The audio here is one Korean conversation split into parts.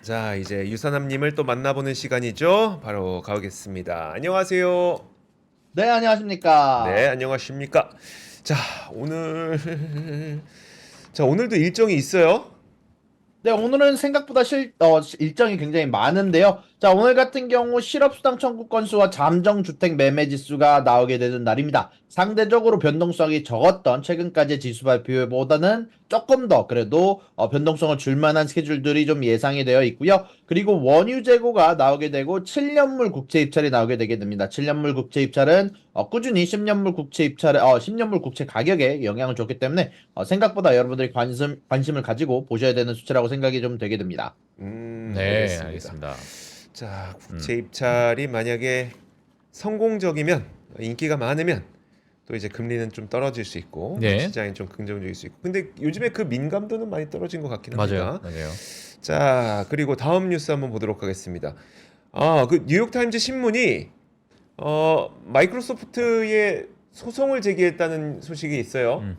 자, 이제 유선남님을 또 만나보는 시간이죠. 바로 가보겠습니다. 안녕하세요. 네, 네, 안녕하십니까. 안녕하십니까. 자, 오늘 자, 오늘도 일정이 있어요. 네, 오늘은 생각보다 일정이 굉장히 많은데요. 자, 오늘 같은 경우 실업수당 청구 건수와 잠정주택 매매 지수가 나오게 되는 날입니다. 상대적으로 변동성이 적었던 최근까지의 지수 발표보다는 조금 더 그래도 변동성을 줄 만한 스케줄들이 좀 예상이 되어 있고요. 그리고 원유 재고가 나오게 되고 7년물 국채 입찰이 나오게 되게 됩니다. 7년물 국채 입찰은 꾸준히 10년물 국채 가격에 영향을 줬기 때문에 생각보다 여러분들이 관심을 가지고 보셔야 되는 수치라고 생각이 좀 되게 됩니다. 네, 알겠습니다. 알겠습니다. 자, 음, 국제 입찰이 만약에 성공적이면 인기가 많으면 또 이제 금리는 좀 떨어질 수 있고 네, 시장이 좀 긍정적일 수 있고. 근데 요즘에 그 민감도는 많이 떨어진 것 같긴 맞아요, 합니다. 맞아요. 자, 그리고 다음 뉴스 한번 보도록 하겠습니다. 아, 그 뉴욕타임즈 신문이 마이크로소프트에 소송을 제기했다는 소식이 있어요. 음,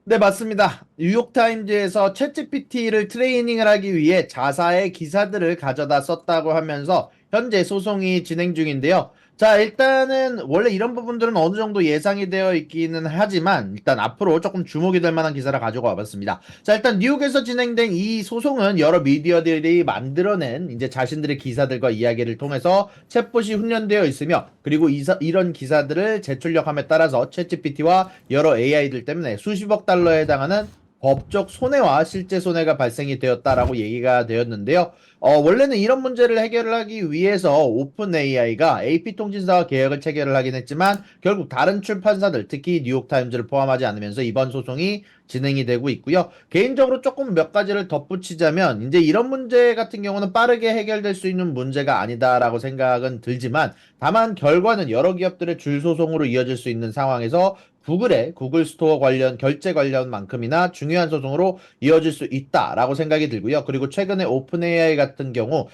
네, 맞습니다. 뉴욕타임즈에서 챗GPT를 트레이닝을 하기 위해 자사의 기사들을 가져다 썼다고 하면서 현재 소송이 진행 중인데요. 자, 일단은 원래 이런 부분들은 어느 정도 예상이 되어 있기는 하지만 일단 앞으로 조금 주목이 될 만한 기사를 가지고 와봤습니다. 자, 일단 뉴욕에서 진행된 이 소송은 여러 미디어들이 만들어낸 이제 자신들의 기사들과 이야기를 통해서 챗봇이 훈련되어 있으며 그리고 이런 기사들을 재출력함에 따라서 챗GPT와 여러 AI들 때문에 수십억 달러에 해당하는 법적 손해와 실제 손해가 발생이 되었다라고 얘기가 되었는데요. 원래는 이런 문제를 해결을 하기 위해서 오픈 AI가 AP통신사와 계약을 체결을 하긴 했지만 결국 다른 출판사들, 특히 뉴욕타임즈를 포함하지 않으면서 이번 소송이 진행이 되고 있고요. 개인적으로 조금 몇 가지를 덧붙이자면 이제 이런 문제 같은 경우는 빠르게 해결될 수 있는 문제가 아니다라고 생각은 들지만 다만 결과는 여러 기업들의 줄 소송으로 이어질 수 있는 상황에서 구글의 구글 스토어 관련 결제 관련만큼이나 중요한 소송으로 이어질 수 있다라고 생각이 들고요. 그리고 최근에 오픈 AI 같은 경우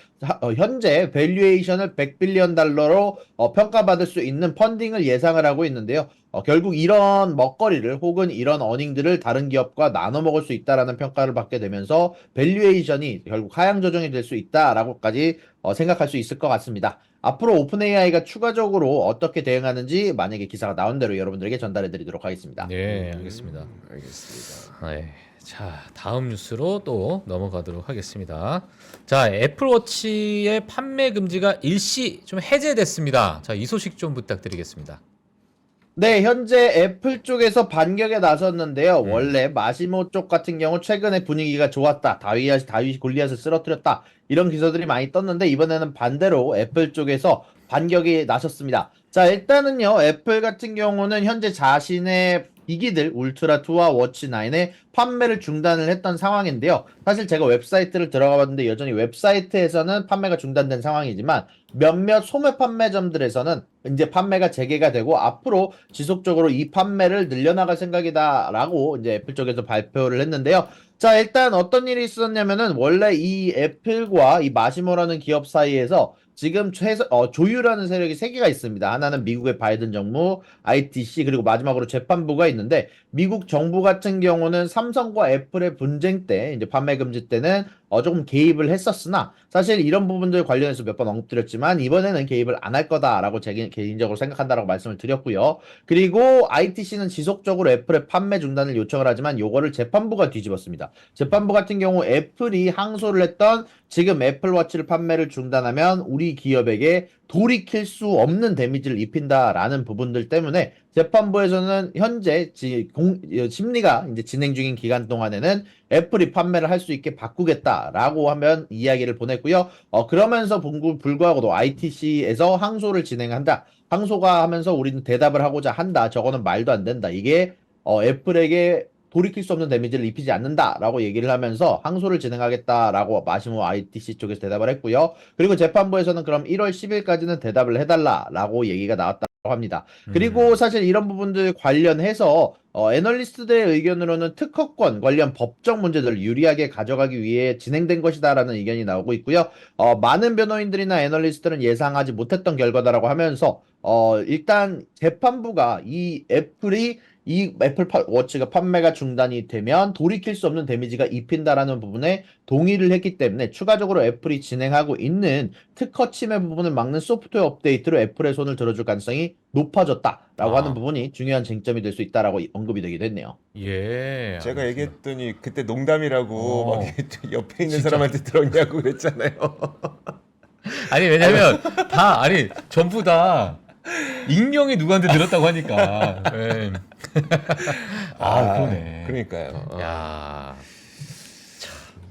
현재 밸류에이션을 100빌리언 달러로 평가받을 수 있는 펀딩을 예상을 하고 있는데요. 결국 이런 먹거리를 혹은 이런 어닝들을 다른 기업과 나눠 먹을 수 있다라는 평가를 받게 되면서 밸류에이션이 결국 하향 조정이 될 수 있다라고까지 생각할 수 있을 것 같습니다. 앞으로 오픈 AI가 추가적으로 어떻게 대응하는지 만약에 기사가 나온 대로 여러분들에게 전달해 드리도록 하겠습니다. 네, 알겠습니다. 알겠습니다. 네, 자, 다음 뉴스로 또 넘어가도록 하겠습니다. 자, 애플워치의 판매 금지가 일시 좀 해제됐습니다. 자, 이 소식 좀 부탁드리겠습니다. 네, 현재 애플 쪽에서 반격에 나섰는데요. 음, 원래 마시모 쪽 같은 경우 최근에 분위기가 좋았다. 다윗 골리앗을 쓰러뜨렸다. 이런 기사들이 많이 떴는데 이번에는 반대로 애플 쪽에서 반격이 나섰습니다. 자, 일단은요. 애플 같은 경우는 현재 자신의 기기들 울트라 2와 워치 9의 판매를 중단을 했던 상황인데요. 사실 제가 웹사이트를 들어가 봤는데 여전히 웹사이트에서는 판매가 중단된 상황이지만 몇몇 소매 판매점들에서는 이제 판매가 재개가 되고 앞으로 지속적으로 이 판매를 늘려나갈 생각이다라고 이제 애플 쪽에서 발표를 했는데요. 자, 일단 어떤 일이 있었냐면은 원래 이 애플과 이 마시모라는 기업 사이에서 지금 조율하는 세력이 세 개가 있습니다. 하나는 미국의 바이든 정부, ITC, 그리고 마지막으로 재판부가 있는데 미국 정부 같은 경우는 삼성과 애플의 분쟁 때 이제 판매 금지 때는 조금 개입을 했었으나 사실 이런 부분들 관련해서 몇 번 언급드렸지만 이번에는 개입을 안 할 거다라고 제 개인적으로 생각한다라고 말씀을 드렸고요. 그리고 ITC는 지속적으로 애플의 판매 중단을 요청을 하지만 요거를 재판부가 뒤집었습니다. 재판부 같은 경우 애플이 항소를 했던 지금 애플워치를 판매를 중단하면 우리 기업에게 돌이킬 수 없는 데미지를 입힌다라는 부분들 때문에 재판부에서는 현재 심리가 이제 진행 중인 기간 동안에는 애플이 판매를 할 수 있게 바꾸겠다라고 하면 이야기를 보냈고요. 그러면서 불구하고도 ITC에서 항소를 진행한다. 항소가 하면서 우리는 대답을 하고자 한다. 저거는 말도 안 된다. 이게 애플에게 돌이킬 수 없는 데미지를 입히지 않는다라고 얘기를 하면서 항소를 진행하겠다라고 마시모 ITC 쪽에서 대답을 했고요. 그리고 재판부에서는 그럼 1월 10일까지는 대답을 해달라라고 얘기가 나왔다고 합니다. 그리고 음, 사실 이런 부분들 관련해서 애널리스트들의 의견으로는 특허권 관련 법적 문제들을 유리하게 가져가기 위해 진행된 것이다라는 의견이 나오고 있고요. 많은 변호인들이나 애널리스트들은 예상하지 못했던 결과다라고 하면서 일단 재판부가 이 애플이 이 애플 워치가 판매가 중단이 되면 돌이킬 수 없는 데미지가 입힌다라는 부분에 동의를 했기 때문에 추가적으로 애플이 진행하고 있는 특허 침해 부분을 막는 소프트웨어 업데이트로 애플의 손을 들어줄 가능성이 높아졌다라고 아. 하는 부분이 중요한 쟁점이 될 수 있다라고 언급이 되기도 했네요. 예. 제가 알겠습니다. 얘기했더니 그때 농담이라고 어. 막 옆에 있는 진짜. 사람한테 들었냐고 그랬잖아요. 아니 왜냐면 다 아니 전부 다 익명의 누구한테 들었다고 하니까. 예. 그러네. 그러니까요. 야.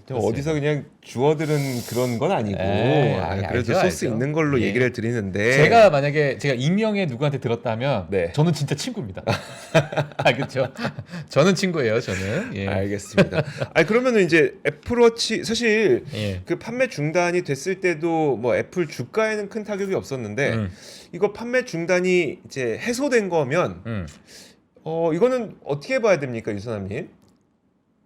좀 어디서 그냥 주워들은 그런 건 아니고 에이, 그래도 알죠, 소스 알죠. 있는 걸로 예. 얘기를 드리는데 제가 만약에 제가 익명의 누구한테 들었다면 네. 저는 진짜 친구입니다. 그렇죠. 저는 친구예요. 저는. 예. 알겠습니다. 그러면은 이제 애플워치 사실 예. 그 판매 중단이 됐을 때도 뭐 애플 주가에는 큰 타격이 없었는데 음. 이거 판매 중단이 이제 해소된 거면 음. 이거는 어떻게 봐야 됩니까, 유선남님?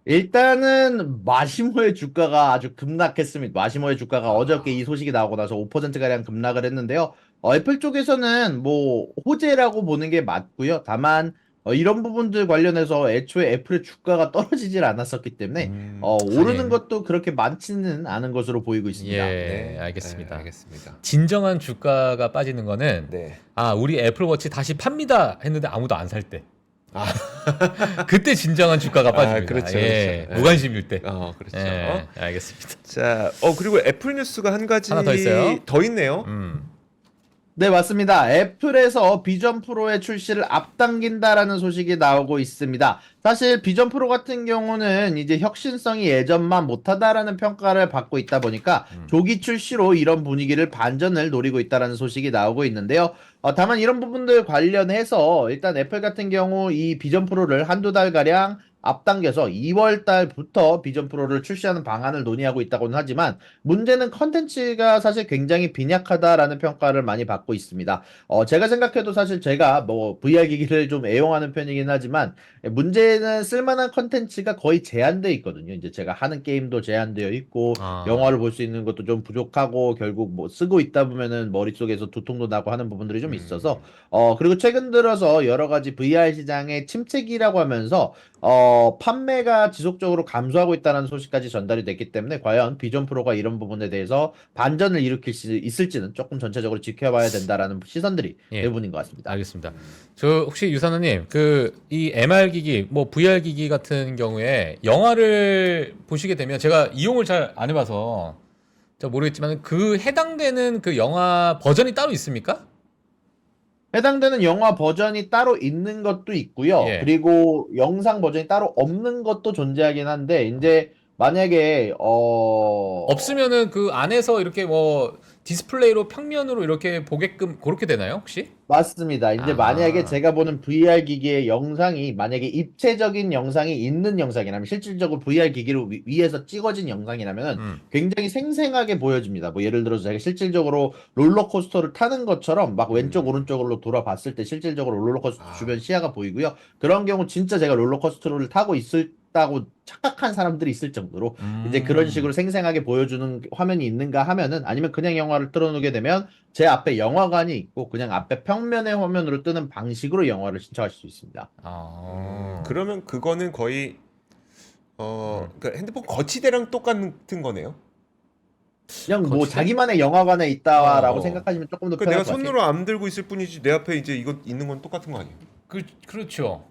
일단은 마시모의 주가가 아주 급락했습니다. 마시모의 주가가 어저께 이 소식이 나오고 나서 5%가량 급락을 했는데요. 애플 쪽에서는 뭐 호재라고 보는 게 맞고요. 다만 이런 부분들 관련해서 애초에 애플의 주가가 떨어지질 않았었기 때문에 오르는 하긴. 것도 그렇게 많지는 않은 것으로 보이고 있습니다. 예. 알겠습니다. 알겠습니다. 진정한 주가가 빠지는 거는 네. 우리 애플워치 다시 팝니다 했는데 아무도 안 살 때. 그때 진정한 주가가 빠집니다. 그렇죠, 예. 그렇죠. 무관심일 때. 그렇죠. 예. 알겠습니다. 자, 그리고 애플 뉴스가 한 가지 하나 더 있어요? 더 있네요. 네, 맞습니다. 애플에서 비전 프로의 출시를 앞당긴다라는 소식이 나오고 있습니다. 사실 비전 프로 같은 경우는 이제 혁신성이 예전만 못하다라는 평가를 받고 있다 보니까 조기 출시로 이런 분위기를 반전을 노리고 있다라는 소식이 나오고 있는데요. 다만 이런 부분들 관련해서 일단 애플 같은 경우 이 비전 프로를 한두 달가량 앞당겨서 2월 달부터 비전 프로를 출시하는 방안을 논의하고 있다고는 하지만 문제는 컨텐츠가 사실 굉장히 빈약하다라는 평가를 많이 받고 있습니다. 제가 생각해도 사실 제가 뭐 VR 기기를 좀 애용하는 편이긴 하지만 문제는 쓸만한 컨텐츠가 거의 제한되어 있거든요. 이제 제가 하는 게임도 제한되어 있고 영화를 볼 수 있는 것도 좀 부족하고 결국 뭐 쓰고 있다 보면은 머릿속에서 두통도 나고 하는 부분들이 좀 있어서 그리고 최근 들어서 여러 가지 VR 시장의 침체기라고 하면서 판매가 지속적으로 감소하고 있다는 소식까지 전달이 됐기 때문에 과연 비전 프로가 이런 부분에 대해서 반전을 일으킬 수 있을지는 조금 전체적으로 지켜봐야 된다라는 시선들이 예. 대부분인 것 같습니다. 알겠습니다. 저 혹시 유사나님 이 MR 기기, 뭐 VR 기기 같은 경우에 영화를 보시게 되면 제가 이용을 잘 안 해봐서 잘 모르겠지만 그 해당되는 그 영화 버전이 따로 있습니까? 해당되는 영화 버전이 따로 있는 것도 있고요. 예. 그리고 영상 버전이 따로 없는 것도 존재하긴 한데 이제 만약에 없으면은 그 안에서 이렇게 뭐 디스플레이로 평면으로 이렇게 보게끔 그렇게 되나요 혹시? 맞습니다. 이제 만약에 제가 보는 VR 기기의 영상이 만약에 입체적인 영상이 있는 영상이라면 실질적으로 VR 기기를 위에서 찍어진 영상이라면 굉장히 생생하게 보여집니다. 뭐 예를 들어서 제가 실질적으로 롤러코스터를 타는 것처럼 막 왼쪽 오른쪽으로 돌아봤을 때 실질적으로 롤러코스터 주변 시야가 보이고요. 그런 경우 진짜 제가 롤러코스터를 타고 있다고 착각한 사람들이 있을 정도로 이제 그런 식으로 생생하게 보여주는 화면이 있는가 하면은 아니면 그냥 영화를 틀어놓게 되면 제 앞에 영화관이 있고 그냥 앞에 평면의 화면으로 뜨는 방식으로 영화를 신청하실 수 있습니다. 그러면 그거는 거의 그러니까 핸드폰 거치대랑 똑같은 거네요. 그냥 뭐 거치대? 자기만의 영화관에 있다라고 어. 생각하시면 조금 더 그러니까 편할 내가 것 같아요. 손으로 안 들고 있을 뿐이지 내 앞에 이제 이거 있는 건 똑같은 거 아니에요? 그렇죠.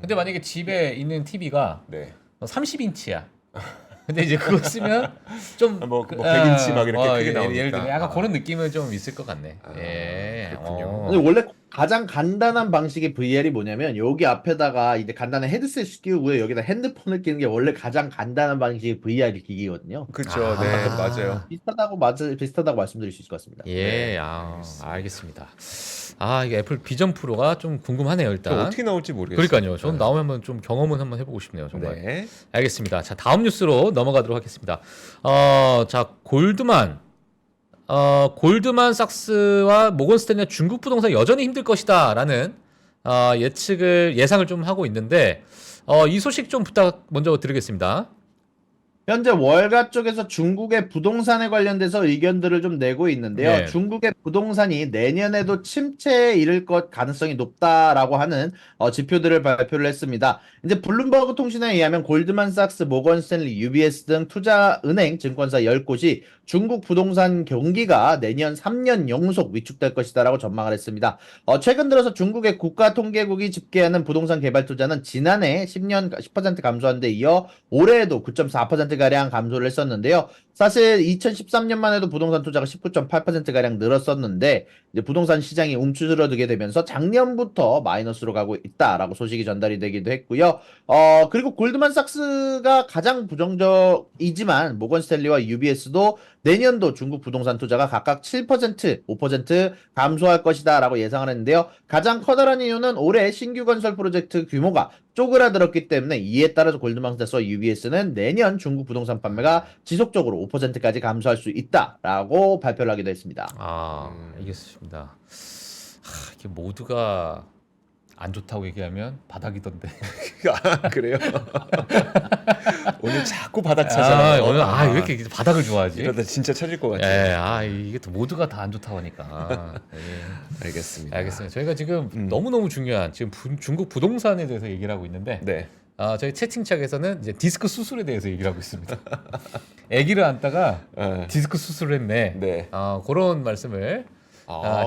근데 만약에 집에 있는 TV가 네. 30인치야. 근데 이제 그거 쓰면 좀 뭐 100인치 막 이렇게 크게 나오니까. 예를 들면 약간 그런 느낌은 좀 있을 것 같네. 그렇군요. 근데 원래 가장 간단한 방식의 VR이 뭐냐면 여기 앞에다가 이제 간단한 헤드셋 끼우고요. 여기다 핸드폰을 끼는 게 원래 가장 간단한 방식의 VR 기기거든요. 그렇죠. 네, 맞아요. 비슷하다고 말씀드릴 수 있을 것 같습니다. 예, 알겠습니다. 이게 애플 비전 프로가 좀 궁금하네요, 일단. 어떻게 나올지 모르겠어요. 그러니까요. 전 나오면 한번 좀 경험은 한번 해보고 싶네요, 정말. 네. 알겠습니다. 자, 다음 뉴스로 넘어가도록 하겠습니다. 자, 골드만삭스와 모건스탠리가 중국 부동산 여전히 힘들 것이다라는 예상을 좀 하고 있는데 이 소식 좀 먼저 드리겠습니다. 현재 월가 쪽에서 중국의 부동산에 관련돼서 의견들을 좀 내고 있는데요. 네. 중국의 부동산이 내년에도 침체에 이를 것 가능성이 높다라고 하는 지표들을 발표를 했습니다. 이제 블룸버그 통신에 의하면 골드만삭스, 모건스탠리, UBS 등 투자은행 증권사 10곳이 중국 부동산 경기가 내년 3년 연속 위축될 것이다라고 전망을 했습니다. 최근 들어서 중국의 국가통계국이 집계하는 부동산 개발 투자는 지난해 10년 10% 감소한 데 이어 올해에도 9.4%가량 감소를 했었는데요. 사실 2013년만 해도 부동산 투자가 19.8%가량 늘었었는데 이제 부동산 시장이 움츠러들게 되면서 작년부터 마이너스로 가고 있다라고 소식이 전달이 되기도 했고요. 그리고 골드만삭스가 가장 부정적이지만 모건스탠리와 UBS도 내년도 중국 부동산 투자가 각각 7%, 5% 감소할 것이다라고 예상을 했는데요. 가장 커다란 이유는 올해 신규 건설 프로젝트 규모가 쪼그라들었기 때문에 이에 따라서 골드만삭스와 UBS는 내년 중국 부동산 판매가 지속적으로 5%까지 감소할 수 있다라고 발표를 하기도 했습니다. 알겠습니다. 이게 모두가 안 좋다고 얘기하면 바닥이던데. 아, 그래요? 오늘 자꾸 바닥 찾아요. 오늘 왜 이렇게 바닥을 좋아하지? 이러다 진짜 찾을 것 같아요. 이게 또 모두가 다 안 좋다고 하니까. 알겠습니다. 알겠습니다. 저희가 지금 너무너무 중요한 지금 중국 부동산에 대해서 얘기를 하고 있는데 네. 저희 채팅창에서는 이제 디스크 수술에 대해서 얘기를 하고 있습니다. 아기를 안다가 디스크 수술을 했네. 네. 그런 말씀을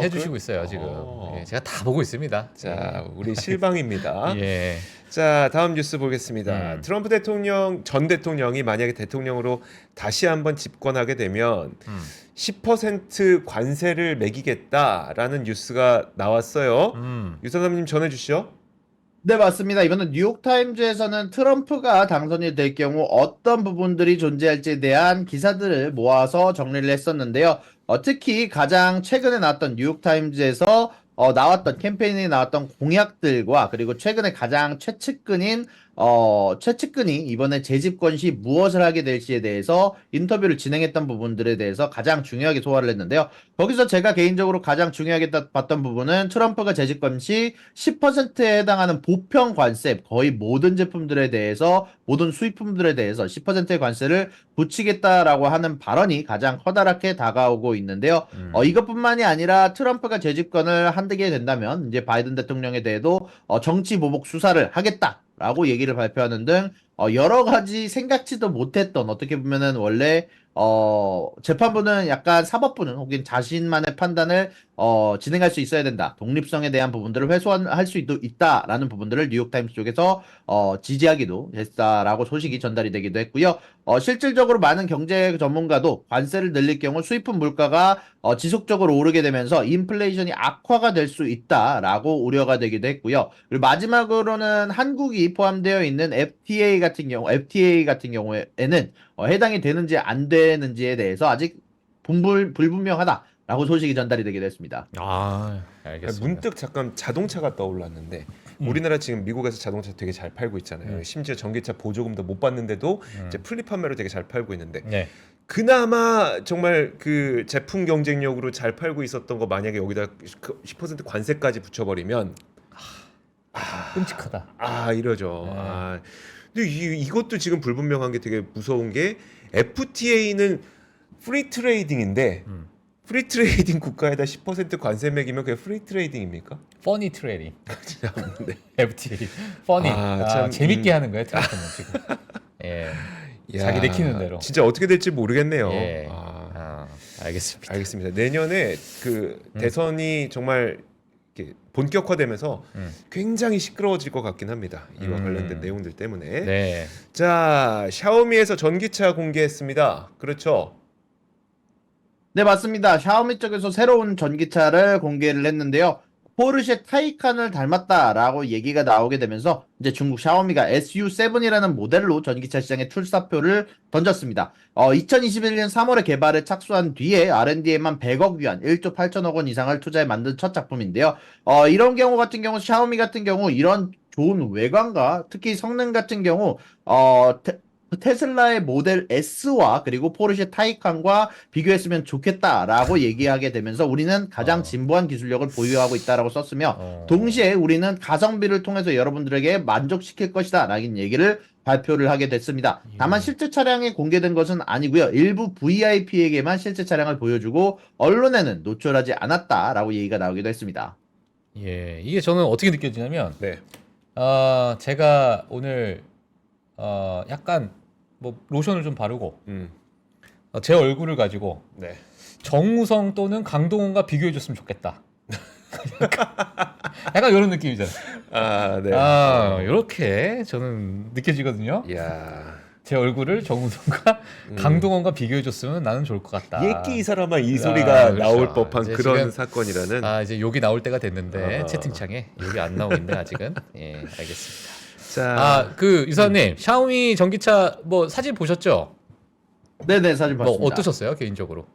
해주시고 그- 있어요 지금. 제가 다 보고 있습니다. 자, 우리 실방입니다. 예. 자, 다음 뉴스 보겠습니다. 트럼프 전 대통령이 만약에 대통령으로 다시 한번 집권하게 되면 10% 관세를 매기겠다라는 뉴스가 나왔어요. 유사남님 전해주시죠. 네, 맞습니다. 이번엔 뉴욕타임즈에서는 트럼프가 당선이 될 경우 어떤 부분들이 존재할지에 대한 기사들을 모아서 정리를 했었는데요. 특히 가장 최근에 나왔던 뉴욕타임즈에서 나왔던 캠페인에 나왔던 공약들과 그리고 최근에 가장 최측근이 이번에 재집권 시 무엇을 하게 될지에 대해서 인터뷰를 진행했던 부분들에 대해서 가장 중요하게 소화를 했는데요. 거기서 제가 개인적으로 가장 중요하게 봤던 부분은 트럼프가 재집권 시 10%에 해당하는 보편 관세, 거의 모든 제품들에 대해서, 모든 수입품들에 대해서 10%의 관세를 붙이겠다라고 하는 발언이 가장 커다랗게 다가오고 있는데요. 이것뿐만이 아니라 트럼프가 재집권을 한다게 된다면 이제 바이든 대통령에 대해도 정치 보복 수사를 하겠다라고 얘기를 발표하는 등 여러 가지 생각지도 못했던, 어떻게 보면은 원래 재판부는 약간 사법부는 혹은 자신만의 판단을 진행할 수 있어야 된다. 독립성에 대한 부분들을 할 수 있다라는 부분들을 뉴욕타임스 쪽에서 지지하기도 했다라고 소식이 전달이 되기도 했고요. 실질적으로 많은 경제 전문가도 관세를 늘릴 경우 수입품 물가가 지속적으로 오르게 되면서 인플레이션이 악화가 될 수 있다라고 우려가 되기도 했고요. 그리고 마지막으로는 한국이 포함되어 있는 FTA 같은 경우에는 해당이 되는지 안 되는지에 대해서 아직 불분명하다라고 소식이 전달이 되기도 했습니다. 알겠습니다. 문득 잠깐 자동차가 떠올랐는데 우리나라 지금 미국에서 자동차 되게 잘 팔고 있잖아요. 심지어 전기차 보조금도 못 받는데도 이제 풀립 판매로 되게 잘 팔고 있는데 네. 그나마 정말 그 제품 경쟁력으로 잘 팔고 있었던 거 만약에 여기다 10% 관세까지 붙여버리면 끔찍하다. 이러죠. 네. 근데 이것도 지금 불분명한 게 되게 무서운 게 FTA는 프리 트레이딩인데 프리 트레이딩 국가에다 10% 관세 매기면 그게 프리 트레이딩입니까? 퍼니 트레이딩. 네. FTA. 퍼니. 참, 재밌게 하는 거예요, 트럼프는 지금. 예. 자기 내키는 대로. 진짜 어떻게 될지 모르겠네요. 예. 알겠습니다. 알겠습니다. 내년에 그 대선이 정말 이렇게 본격화되면서 굉장히 시끄러워질 것 같긴 합니다. 이와 관련된 내용들 때문에. 네. 자, 샤오미에서 전기차 공개했습니다. 그렇죠? 네, 맞습니다. 샤오미 쪽에서 새로운 전기차를 공개를 했는데요. 포르쉐 타이칸을 닮았다라고 얘기가 나오게 되면서 이제 중국 샤오미가 SU7이라는 모델로 전기차 시장에 출사표를 던졌습니다. 2021년 3월에 개발에 착수한 뒤에 R&D에만 100억 위안, 1조 8천억 원 이상을 투자해 만든 첫 작품인데요. 이런 경우 같은 경우 샤오미 같은 경우 이런 좋은 외관과 특히 성능 같은 경우 테슬라의 모델 S와 그리고 포르쉐 타이칸과 비교했으면 좋겠다라고 얘기하게 되면서 우리는 가장 진보한 기술력을 보유하고 있다라고 썼으며 동시에 우리는 가성비를 통해서 여러분들에게 만족시킬 것이다 라는 얘기를 발표를 하게 됐습니다. 다만 실제 차량이 공개된 것은 아니고요. 일부 VIP에게만 실제 차량을 보여주고 언론에는 노출하지 않았다라고 얘기가 나오기도 했습니다. 예, 이게 저는 어떻게 느껴지냐면 네. 제가 오늘 약간 뭐 로션을 좀 바르고 제 얼굴을 가지고 네. 정우성 또는 강동원과 비교해줬으면 좋겠다. 약간 이런 느낌이잖아요. 아, 네. 이렇게 저는 느껴지거든요. 이야. 제 얼굴을 정우성과 강동원과 비교해줬으면 나는 좋을 것 같다. 예끼 이 사람아 이 소리가 그렇죠. 나올 법한 이제 그런 지금, 사건이라는. 이제 욕이 나올 때가 됐는데 채팅창에 욕이 안 나오고 있네 아직은. 예, 알겠습니다. 자, 그 유사님 샤오미 전기차 뭐 사진 보셨죠? 네네, 사진 뭐 봤습니다. 어떠셨어요 개인적으로?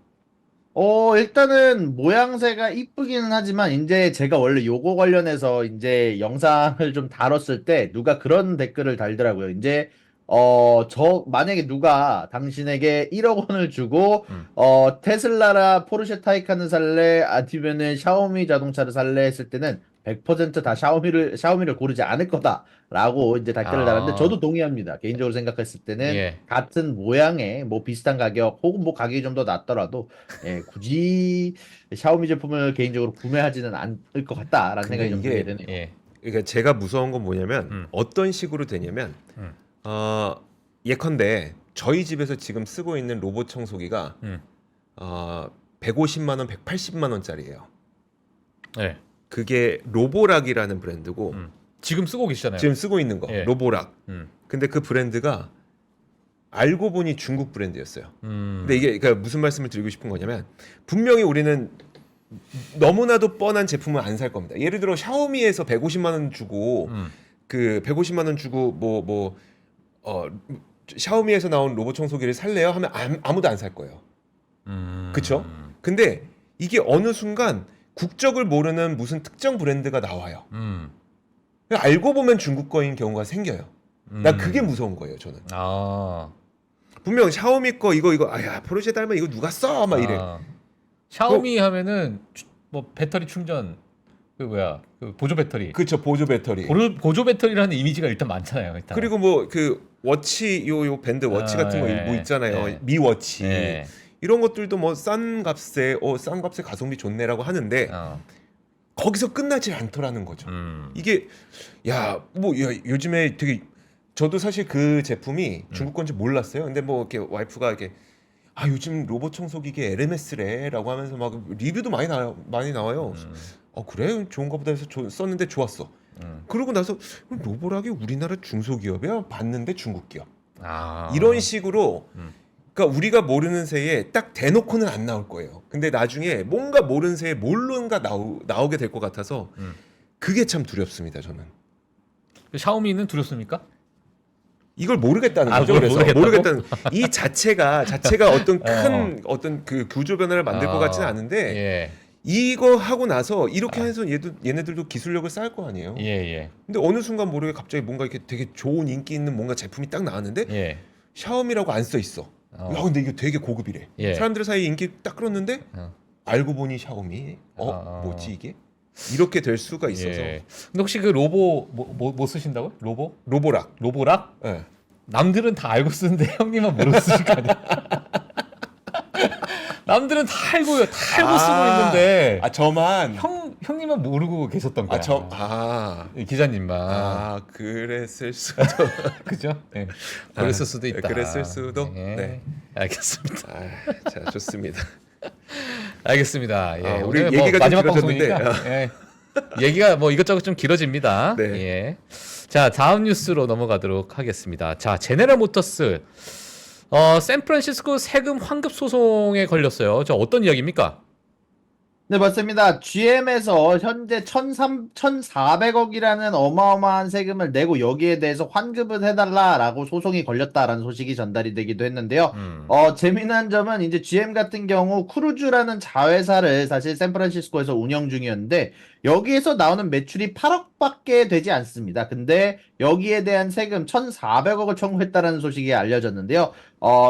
일단은 모양새가 이쁘기는 하지만 이제 제가 원래 요거 관련해서 이제 영상을 좀 다뤘을 때 누가 그런 댓글을 달더라고요. 이제 만약에 누가 당신에게 1억 원을 주고 테슬라라 포르쉐 타이칸을 살래 아니면은 샤오미 자동차를 살래 했을 때는 100%다 샤오미를 고르지 않을 거다라고 이제 댓글을 달았는데 저도 동의합니다. 개인적으로 생각했을 때는 예. 같은 모양의 뭐 비슷한 가격 혹은 뭐 가격이 좀 더 낮더라도 굳이 샤오미 제품을 개인적으로 구매하지는 않을 것 같다라는 근데 생각이 좀 이게- 들게 되네요. 예. 그러니까 제가 무서운 건 뭐냐면 어떤 식으로 되냐면 예컨대 저희 집에서 지금 쓰고 있는 로봇 청소기가 150만 원, 180만 원짜리예요. 네. 그게 로보락이라는 브랜드고 지금 쓰고 계시잖아요. 지금 쓰고 있는 거 예. 로보락. 음. 근데 그 브랜드가 알고 보니 중국 브랜드였어요. 음. 근데 이게 그러니까 무슨 말씀을 드리고 싶은 거냐면 분명히 우리는 너무나도 뻔한 제품은 안 살 겁니다. 예를 들어 샤오미에서 150만 원 주고 그 150만 원 주고 샤오미에서 나온 로봇 청소기를 살래요? 하면 아무도 안 살 거예요. 그쵸? 근데 이게 어느 순간 국적을 모르는 무슨 특정 브랜드가 나와요. 알고 보면 중국 거인 경우가 생겨요. 나 그게 무서운 거예요, 저는. 분명 샤오미 거 이거 아야 포르쉐 닮아 이거 누가 써? 막 이래. 샤오미 하면은 뭐 배터리 충전 그 보조 배터리. 그쵸, 보조 배터리. 보조 배터리라는 이미지가 일단 많잖아요. 일단. 그리고 뭐 그 워치 요 밴드 워치 같은 거 뭐 있잖아요. 예. 미 워치. 예. 이런 것들도 뭐 싼 값에 가성비 좋네라고 하는데 거기서 끝나지 않더라는 거죠. 이게 요즘에 되게 저도 사실 그 제품이 중국 건지 몰랐어요. 근데 뭐 이렇게 와이프가 이렇게 요즘 로봇 청소기계 LMS래라고 하면서 막 리뷰도 많이 나와요. 그래 좋은가 보다 해서 썼는데 좋았어. 그러고 나서 로보락이 우리나라 중소기업이야? 봤는데 중국 기업. 이런 식으로 그러니까 우리가 모르는 새에 딱 대놓고는 안 나올 거예요. 근데 나중에 뭔가 모르는 새에 뭘론가 나오게 될 것 같아서 그게 참 두렵습니다. 저는. 샤오미는 두렵습니까? 이걸 모르겠다는 거죠. 그래서 모르겠다는 이 자체가 어떤 큰 어떤 그 구조 변화를 만들 것 같지는 않은데 예. 이거 하고 나서 이렇게 해서 얘네들도 기술력을 쌓을 거 아니에요. 예. 근데 어느 순간 모르게 갑자기 뭔가 이렇게 되게 좋은 인기 있는 뭔가 제품이 딱 나왔는데 예. 샤오미라고 안 써 있어. 야 근데 이거 되게 고급이래. 예. 사람들 사이에 인기 딱 끌었는데 알고 보니 샤오미. 뭐지 이게? 이렇게 될 수가 있어서. 예. 근데 혹시 그 로보 뭐 쓰신다고요? 로보락. 로보락? 네. 남들은 다 알고 쓰는데 형님은 모르고 쓰실 거 아니야? 남들은 다 알고 쓰고 있는데 저만. 형님은 모르고 계셨던 거야. 기자님만. 그랬을 수도. 그죠? 네. 그랬을 수도 있다. 그랬을 수도. 네. 네. 알겠습니다. 자, 좋습니다. 알겠습니다. 예. 우리 오늘 얘기가 좀 마지막 길어졌는데. 방송이니까 예. 얘기가 뭐 이것저것 좀 길어집니다. 네. 예. 자, 다음 뉴스로 넘어가도록 하겠습니다. 자, 제네럴 모터스 샌프란시스코 세금 환급 소송에 걸렸어요. 저 어떤 이야기입니까? 네, 맞습니다. GM에서 현재 1,400억이라는 어마어마한 세금을 내고 여기에 대해서 환급을 해달라라고 소송이 걸렸다라는 소식이 전달이 되기도 했는데요. 재미난 점은 이제 GM 같은 경우 크루즈라는 자회사를 사실 샌프란시스코에서 운영 중이었는데 여기에서 나오는 매출이 8억밖에 되지 않습니다. 근데 여기에 대한 세금 1,400억을 청구했다라는 소식이 알려졌는데요.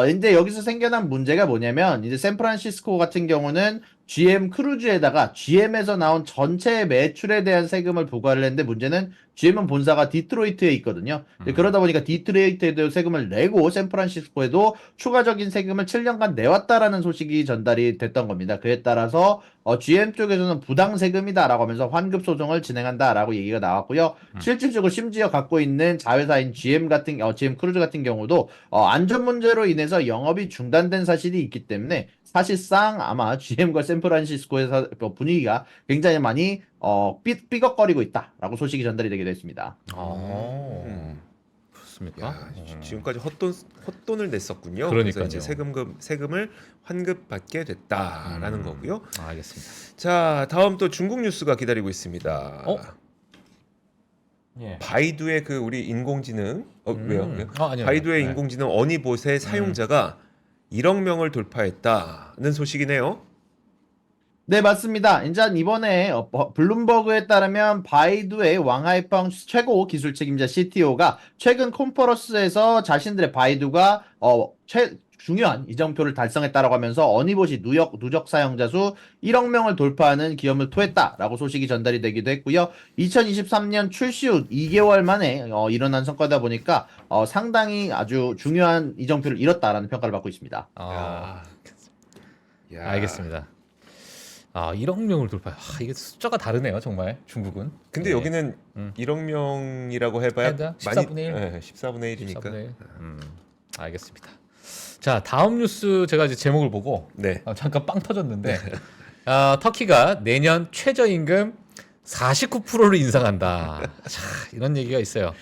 이제 여기서 생겨난 문제가 뭐냐면 이제 샌프란시스코 같은 경우는 GM 크루즈에다가 GM에서 나온 전체 매출에 대한 세금을 부과를 했는데 문제는 GM은 본사가 디트로이트에 있거든요. 그러다 보니까 디트로이트에도 세금을 내고 샌프란시스코에도 추가적인 세금을 7년간 내왔다라는 소식이 전달이 됐던 겁니다. 그에 따라서 GM 쪽에서는 부당 세금이다라고 하면서 환급 소송을 진행한다라고 얘기가 나왔고요. 실질적으로 심지어 갖고 있는 자회사인 GM 크루즈 같은 경우도 안전 문제로 인해서 영업이 중단된 사실이 있기 때문에 사실상 아마 GM과 샌프란시스코에서 분위기가 굉장히 많이 삐걱거리고 있다라고 소식이 전달이 되기도 했습니다. 그렇습니까? 야, 지금까지 헛돈을 냈었군요. 그러니까요. 그래서 이제 세금을 환급받게 됐다라는 거고요. 알겠습니다. 자, 다음 또 중국 뉴스가 기다리고 있습니다. 예. 바이두의 그 우리 인공지능 왜요? 아니요. 바이두의 네. 인공지능 어니봇의 사용자가 1억 명을 돌파했다는 소식이네요. 네, 맞습니다. 이제 이번에 블룸버그에 따르면 바이두의 왕하이펑 최고 기술 책임자 CTO가 최근 콘퍼런스에서 자신들의 바이두가 중요한 이정표를 달성했다라고 하면서 어니봇이 누적 사용자 수 1억 명을 돌파하는 기염을 토했다라고 소식이 전달이 되기도 했고요. 2023년 출시 후 2개월 만에 일어난 성과다 보니까 상당히 아주 중요한 이정표를 이뤘다라는 평가를 받고 있습니다. 야. 알겠습니다. 1억 명을 돌파해. 이게 숫자가 다르네요, 정말 중국은. 근데 예. 여기는 1억 명이라고 해봐야 해도 14분의 1? 네, 14분의 1이니까. 14분의 1. 알겠습니다. 자, 다음 뉴스 제가 이제 제목을 보고 네. 잠깐 빵 터졌는데 터키가 내년 최저임금 49%를 인상한다. 자, 이런 얘기가 있어요.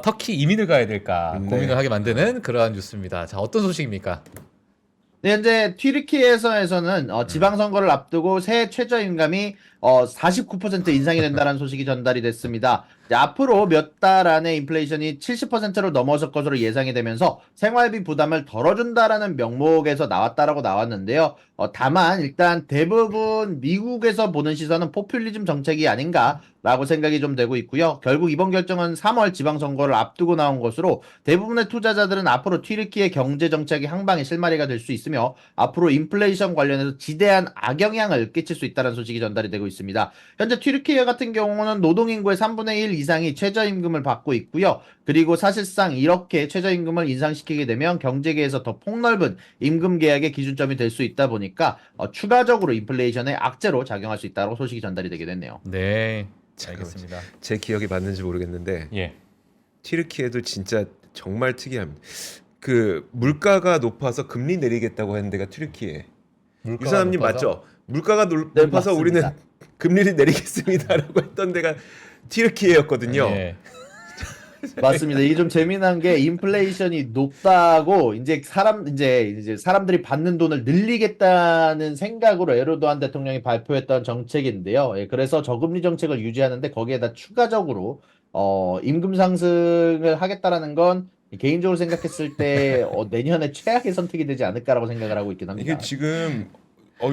터키 이민을 가야 될까 네. 고민을 하게 만드는 그러한 뉴스입니다. 자, 어떤 소식입니까? 네, 현재 튀르키예에서는 지방선거를 앞두고 새 최저임금이 49% 인상이 된다는 소식이 전달이 됐습니다. 이제 앞으로 몇 달 안에 인플레이션이 70%로 넘어설 것으로 예상이 되면서 생활비 부담을 덜어준다라는 명목에서 나왔다라고 나왔는데요. 다만 일단 대부분 미국에서 보는 시선은 포퓰리즘 정책이 아닌가라고 생각이 좀 되고 있고요. 결국 이번 결정은 3월 지방선거를 앞두고 나온 것으로 대부분의 투자자들은 앞으로 튀르키예 경제 정책이 한 방에 실마리가 될 수 있으며 앞으로 인플레이션 관련해서 지대한 악영향을 끼칠 수 있다는 소식이 전달이 되고 있습니다. 현재 튀르키예 같은 경우는 노동인구의 3분의 1 이상이 최저임금을 받고 있고요. 그리고 사실상 이렇게 최저임금을 인상시키게 되면 경제계에서 더 폭넓은 임금 계약의 기준점이 될 수 있다 보니까 추가적으로 인플레이션의 악재로 작용할 수 있다고 소식이 전달이 되게 됐네요. 네, 잠깐만, 알겠습니다. 제 기억이 맞는지 모르겠는데 예. 튀르키예도 진짜 정말 특이합니다. 그 물가가 높아서 금리 내리겠다고 하는 데가 튀르키예. 유사남님 맞죠? 물가가 높아서 맞습니다. 우리는 금리를 내리겠습니다라고 했던 데가 튀르키예였거든요. 예. 맞습니다. 이게 좀 재미난 게 인플레이션이 높다고 이제 사람들이 받는 돈을 늘리겠다는 생각으로 에르도안 대통령이 발표했던 정책인데요. 예, 그래서 저금리 정책을 유지하는데 거기에다 추가적으로 임금 상승을 하겠다라는 건 개인적으로 생각했을 때 내년에 최악의 선택이 되지 않을까라고 생각을 하고 있긴 합니다. 이게 지금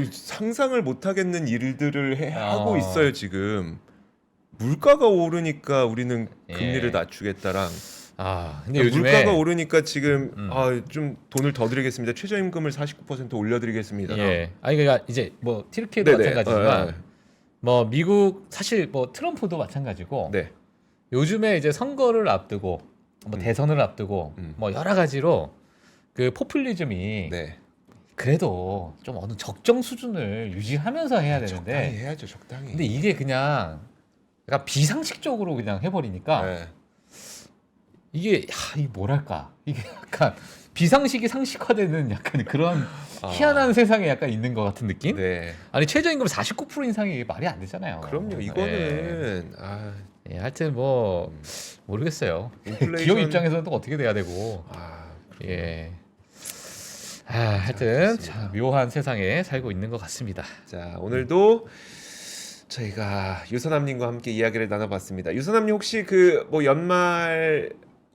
상상을 못 하겠는 일들을 하고 있어요, 지금. 물가가 오르니까 우리는 금리를 예. 낮추겠다랑 근데 요즘에 물가가 오르니까 지금 좀 돈을 더 드리겠습니다. 최저임금을 49% 올려드리겠습니다. 예. 그러니까 이제 뭐 튀르키예도 네네. 마찬가지지만 뭐 미국 사실 뭐 트럼프도 마찬가지고 네. 요즘에 이제 선거를 앞두고 뭐 대선을 앞두고 뭐 여러 가지로 그 포퓰리즘이 네. 그래도 좀 어느 적정 수준을 유지하면서 해야 적당히 되는데 해야죠, 적당히. 근데 이게 그냥 약간 비상식적으로 그냥 해버리니까 네. 이게 이 뭐랄까 이게 약간 비상식이 상식화되는 약간 그런 희한한 세상에 약간 있는 것 같은 느낌? 네. 아니 최저임금 49% 인상이 이게 말이 안 되잖아요. 그럼요. 예. 이거는 하여튼 뭐 모르겠어요. 인플레이션- 기업 입장에서는 또 어떻게 돼야 되고. 아, 예. 하여튼 자, 묘한 세상에 살고 있는 것 같습니다. 자, 오늘도 저희가 유선남님과 함께 이야기를 나눠봤습니다. 유선남님 혹시 그 뭐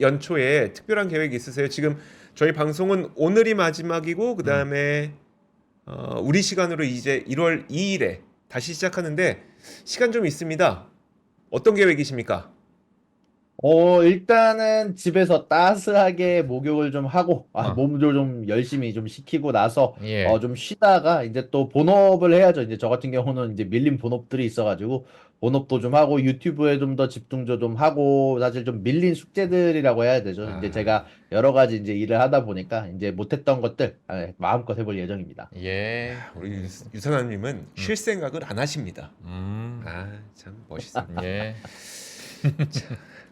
연초에 특별한 계획 있으세요? 지금 저희 방송은 오늘이 마지막이고 그 다음에 우리 시간으로 이제 1월 2일에 다시 시작하는데 시간 좀 있습니다. 어떤 계획이십니까? 일단은 집에서 따스하게 목욕을 좀 하고, 어. 몸도 좀 열심히 좀 식히고 나서, 예. 좀 쉬다가 이제 또 본업을 해야죠. 이제 저 같은 경우는 이제 밀린 본업들이 있어가지고, 본업도 좀 하고, 유튜브에 좀 더 집중도 좀 하고, 사실 좀 밀린 숙제들이라고 해야 되죠. 이제 제가 여러 가지 이제 일을 하다 보니까, 이제 못했던 것들, 마음껏 해볼 예정입니다. 예. 우리 유선남님은 쉴 생각을 안 하십니다. 참 멋있습니다. 예.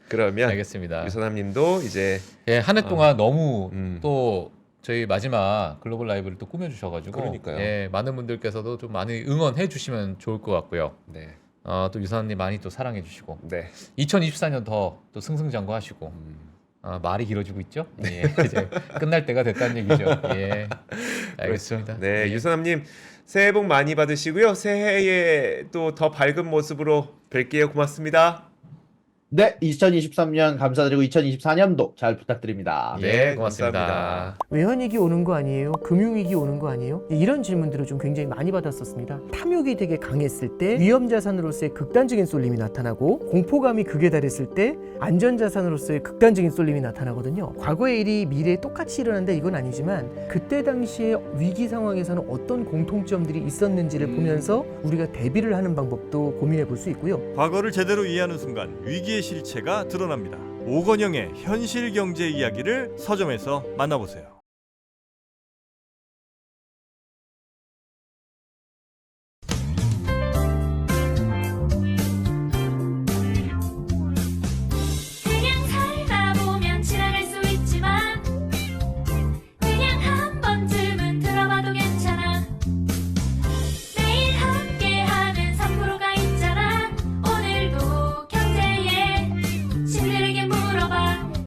그러면 알겠습니다. 유선남님도 이제 예, 한 해 동안 너무 음. 또 저희 마지막 글로벌 라이브를 또 꾸며주셔가지고 그러니까요. 예, 많은 분들께서도 좀 많이 응원해 주시면 좋을 것 같고요. 네, 또 유사님 많이 또 사랑해 주시고 네. 2024년 더 또 승승장구하시고 말이 길어지고 있죠. 예, 이제 끝날 때가 됐다는 얘기죠. 예, 알겠습니다. 네, 예. 유선남님 새해 복 많이 받으시고요. 새해에 또 더 밝은 모습으로 뵐게요. 고맙습니다. 네, 2023년 감사드리고 2024년도 잘 부탁드립니다. 예, 고맙습니다. 감사합니다. 외환위기 오는 거 아니에요? 금융위기 오는 거 아니에요? 이런 질문들을 좀 굉장히 많이 받았었습니다. 탐욕이 되게 강했을 때 위험자산으로서의 극단적인 쏠림이 나타나고 공포감이 극에 달했을 때 안전자산으로서의 극단적인 쏠림이 나타나거든요. 과거의 일이 미래에 똑같이 일어난다 이건 아니지만 그때 당시에 위기 상황에서는 어떤 공통점들이 있었는지를 보면서 우리가 대비를 하는 방법도 고민해 볼 수 있고요. 과거를 제대로 이해하는 순간 위기의 실체가 드러납니다. 오건영의 현실 경제 이야기를 서점에서 만나보세요.